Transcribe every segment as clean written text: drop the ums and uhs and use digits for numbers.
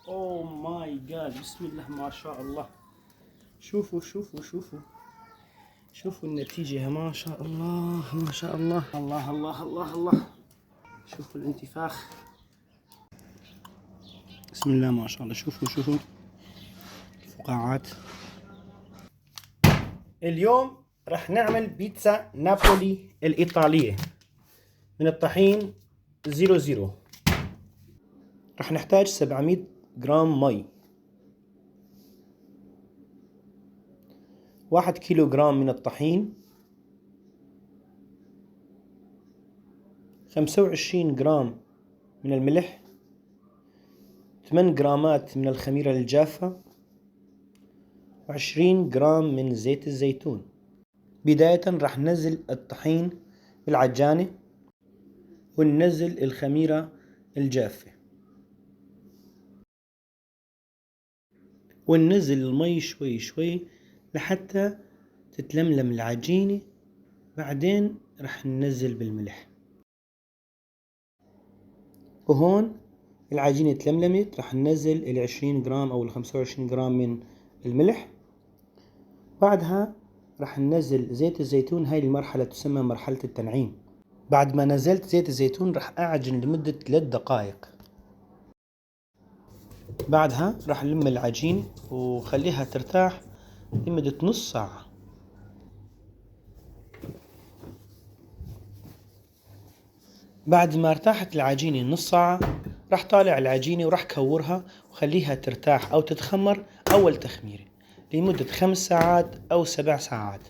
اوه ماي جاد، بسم الله ما شاء الله. شوفوا شوفوا شوفوا شوفوا النتيجة، ما شاء الله ما شاء الله. الله الله الله الله. شوفوا الانتفاخ، بسم الله ما شاء الله. شوفوا شوفوا الفقاعات. اليوم راح نعمل بيتزا نابولي الإيطالية من الطحين 00. راح نحتاج 700 جرام مي، 1 كيلو جرام من الطحين، 25 جرام من الملح، 8 جرامات من الخميرة الجافة، و20 جرام من زيت الزيتون. بداية راح ننزل الطحين بالعجانة وننزل الخميرة الجافة وننزل المي شوي شوي لحتى تتلملم العجينة. بعدين راح ننزل بالملح، وهون العجينة تلملمت راح ننزل 20 جرام أو 25 جرام من الملح. بعدها راح ننزل زيت الزيتون. هاي المرحلة تسمى مرحلة التنعيم. بعد ما نزلت زيت الزيتون راح أعجن لمدة 3 دقائق. بعدها راح نلم العجين وخليها ترتاح لمدة نص ساعة. بعد ما ارتاحت العجينة نص ساعة راح طالع العجينة وراح كورها وخليها ترتاح أو تتخمر أول تخميرة لمدة 5 ساعات أو 7 ساعات.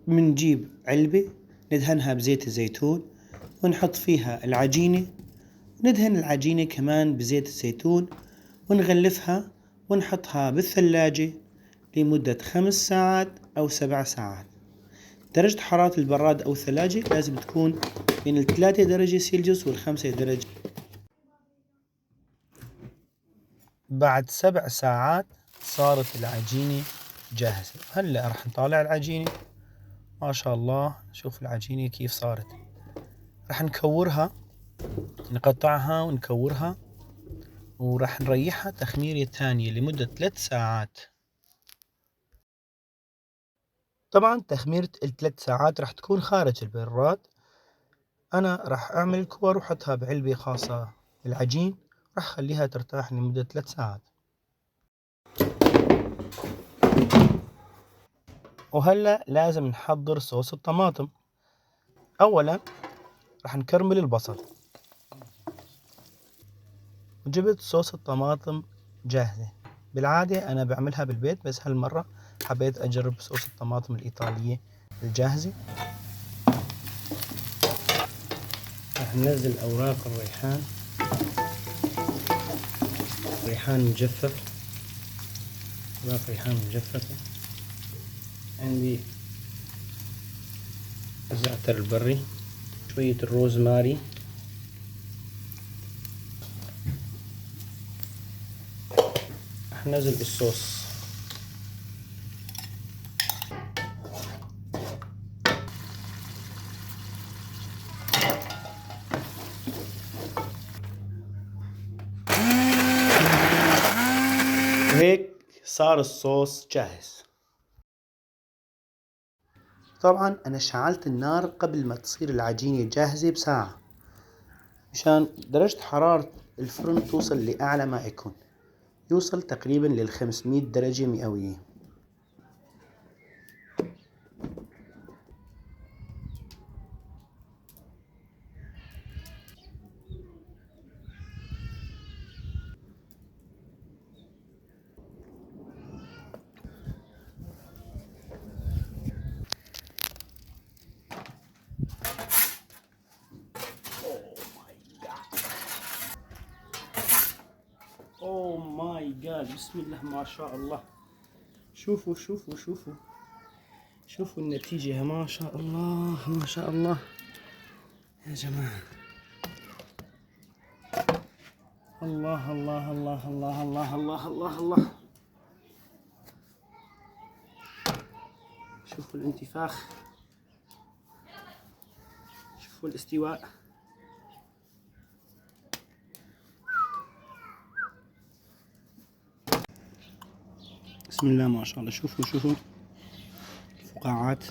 بنجيب علبة ندهنها بزيت الزيتون ونحط فيها العجينة، ندهن العجينة كمان بزيت الزيتون ونغلفها ونحطها بالثلاجة لمدة 5 ساعات أو 7 ساعات. درجة حرارة البراد أو الثلاجة لازم تكون بين 3 درجة سيلسيوس و5 درجة. بعد 7 ساعات صارت العجينة جاهزة. هلأ راح نطالع العجينة، ما شاء الله. شوف العجينة كيف صارت. راح نكورها، نقطعها ونكورها، وراح نريحها تخميرة ثانية لمدة 3 ساعات. طبعا تخميرة ال3 ساعات راح تكون خارج البراد. أنا راح أعمل كور وحطها بعلبة خاصة بالعجين، راح أخليها ترتاح لمدة 3 ساعات. وهلأ لازم نحضر صوص الطماطم. أولا راح نكرمل البصل، وجبت صوص الطماطم جاهزة. بالعادة أنا بعملها بالبيت، بس هالمرة حبيت أجرب صوص الطماطم الإيطالية الجاهزة. راح ننزل أوراق الريحان، ريحان مجفف، أوراق ريحان مجففة. عندي الزعتر البري، شوية الروزماري، راح ننزل بالصوص. وهيك صار الصوص جاهز. طبعا أنا شعلت النار قبل ما تصير العجينة جاهزة بساعة، مشان درجة حرارة الفرن توصل لأعلى ما يكون، يوصل تقريبا لل500 درجة مئوية. اوه ماي جاد، بسم الله ما شاء الله. شوفوا شوفوا شوفوا شوفوا النتيجة، ما شاء الله ما شاء الله يا جماعة. الله الله الله الله الله الله الله الله. شوفوا الانتفاخ، شوفوا الاستواء. بسم الله ما شاء الله. شوفوا الفقاعات.